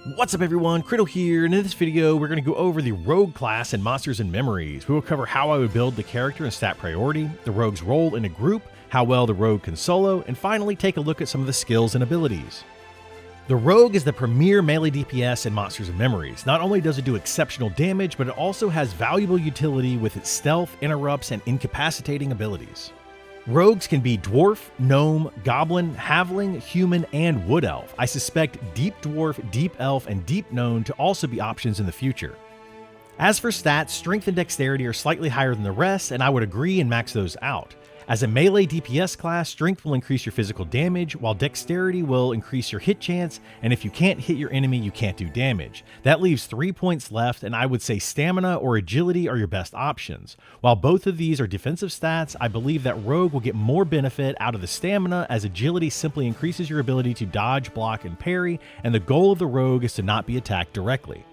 What's up everyone, Criddle here, and in this video we're going to go over the Rogue class in Monsters and Memories. We will cover how I would build the character and stat priority, the Rogue's role in a group, how well the Rogue can solo, and finally take a look at some of the skills and abilities. The Rogue is the premier melee DPS in Monsters and Memories. Not only does it do exceptional damage, but it also has valuable utility with its stealth, interrupts, and incapacitating abilities. Rogues can be Dwarf, Gnome, Goblin, Halfling, Human, and Wood Elf. I suspect Deep Dwarf, Deep Elf, and Deep Gnome to also be options in the future. As for stats, Strength and Dexterity are slightly higher than the rest, and I would agree and max those out. As a melee DPS class, Strength will increase your physical damage, while Dexterity will increase your hit chance, and if you can't hit your enemy, you can't do damage. That leaves 3 points left, and I would say Stamina or Agility are your best options. While both of these are defensive stats, I believe that Rogue will get more benefit out of the Stamina, as Agility simply increases your ability to dodge, block, and parry, and the goal of the Rogue is to not be attacked directly.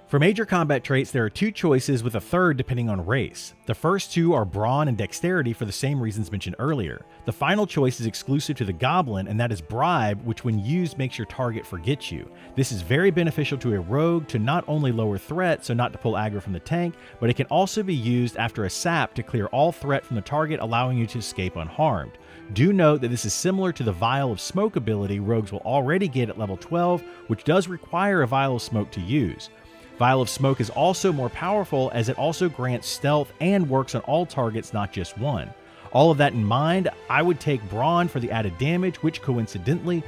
For major combat traits, there are two choices with a third depending on race. The first two are Brawn and Dexterity for the same reasons mentioned earlier. The final choice is exclusive to the Goblin, and that is Bribe, which when used makes your target forget you. This is very beneficial to a Rogue to not only lower threat, so not to pull aggro from the tank, but it can also be used after a sap to clear all threat from the target, allowing you to escape unharmed. Do note that this is similar to the Vial of Smoke ability Rogues will already get at level 12, which does require a Vial of Smoke to use. Vial of Smoke is also more powerful as it also grants stealth and works on all targets, not just one. All of that in mind, I would take Brawn for the added damage, which coincidentally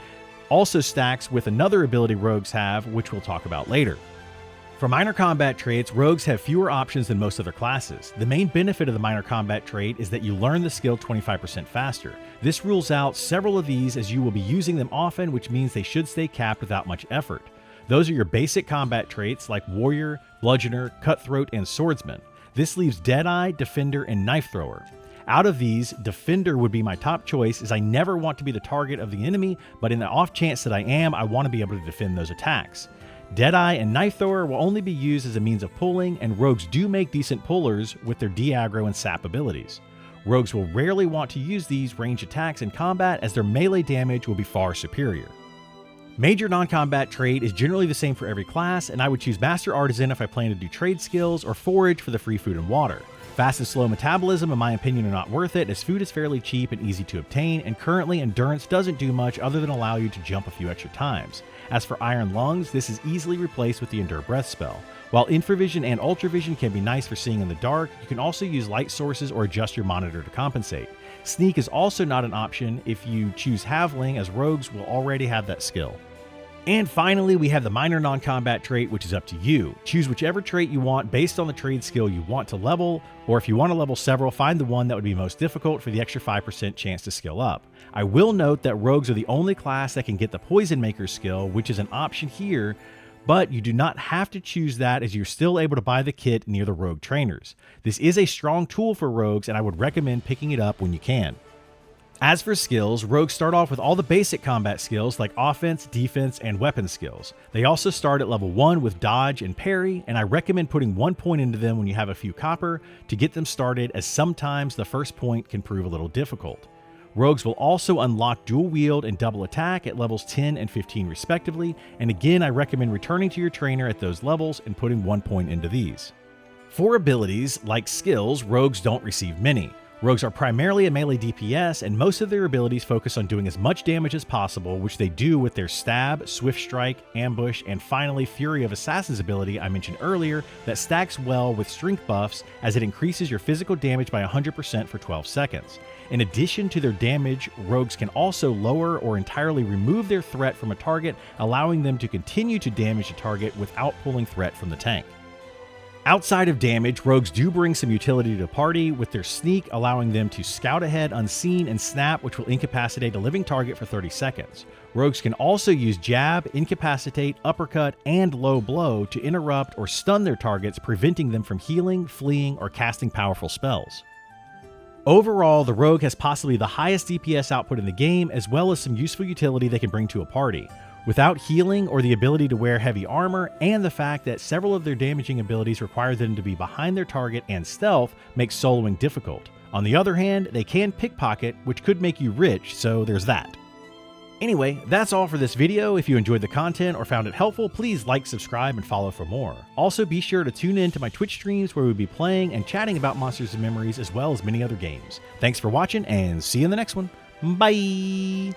also stacks with another ability Rogues have, which we'll talk about later. For minor combat traits, Rogues have fewer options than most other classes. The main benefit of the minor combat trait is that you learn the skill 25% faster. This rules out several of these as you will be using them often, which means they should stay capped without much effort. Those are your basic combat traits like Warrior, Bludgeoner, Cutthroat, and Swordsman. This leaves Deadeye, Defender, and Knife Thrower. Out of these, Defender would be my top choice as I never want to be the target of the enemy, but in the off chance that I am, I want to be able to defend those attacks. Deadeye and Knife Thrower will only be used as a means of pulling, and Rogues do make decent pullers with their de-aggro and sap abilities. Rogues will rarely want to use these ranged attacks in combat as their melee damage will be far superior. Major non-combat trait is generally the same for every class, and I would choose Master Artisan if I plan to do trade skills, or Forage for the free food and water. Fast and slow metabolism, in my opinion, are not worth it, as food is fairly cheap and easy to obtain, and currently Endurance doesn't do much other than allow you to jump a few extra times. As for Iron Lungs, this is easily replaced with the Endure Breath spell. While Infravision and Ultravision can be nice for seeing in the dark, you can also use light sources or adjust your monitor to compensate. Sneak is also not an option if you choose Halfling, as Rogues will already have that skill. And finally, we have the minor non-combat trait, which is up to you. Choose whichever trait you want based on the trade skill you want to level, or if you want to level several, find the one that would be most difficult for the extra 5% chance to skill up. I will note that Rogues are the only class that can get the Poison Maker skill, which is an option here, but you do not have to choose that as you're still able to buy the kit near the Rogue trainers. This is a strong tool for Rogues, and I would recommend picking it up when you can. As for skills, Rogues start off with all the basic combat skills like offense, defense, and weapon skills. They also start at level 1 with dodge and parry, and I recommend putting 1 point into them when you have a few copper to get them started, as sometimes the first point can prove a little difficult. Rogues will also unlock dual wield and double attack at levels 10 and 15 respectively, and again I recommend returning to your trainer at those levels and putting 1 point into these. For abilities, like skills, Rogues don't receive many. Rogues are primarily a melee DPS, and most of their abilities focus on doing as much damage as possible, which they do with their Stab, Swift Strike, Ambush, and finally Fury of Assassin's ability I mentioned earlier that stacks well with strength buffs as it increases your physical damage by 100% for 12 seconds. In addition to their damage, Rogues can also lower or entirely remove their threat from a target, allowing them to continue to damage the target without pulling threat from the tank. Outside of damage, Rogues do bring some utility to the party, with their Sneak allowing them to scout ahead unseen and Snap, which will incapacitate a living target for 30 seconds. Rogues can also use Jab, Incapacitate, Uppercut, and Low Blow to interrupt or stun their targets, preventing them from healing, fleeing, or casting powerful spells. Overall, the Rogue has possibly the highest DPS output in the game, as well as some useful utility they can bring to a party. Without healing or the ability to wear heavy armor, and the fact that several of their damaging abilities require them to be behind their target and stealth makes soloing difficult. On the other hand, they can pickpocket, which could make you rich, so there's that. Anyway, that's all for this video. If you enjoyed the content or found it helpful, please like, subscribe, and follow for more. Also, be sure to tune in to my Twitch streams where we'll be playing and chatting about Monsters and Memories as well as many other games. Thanks for watching, and see you in the next one. Bye!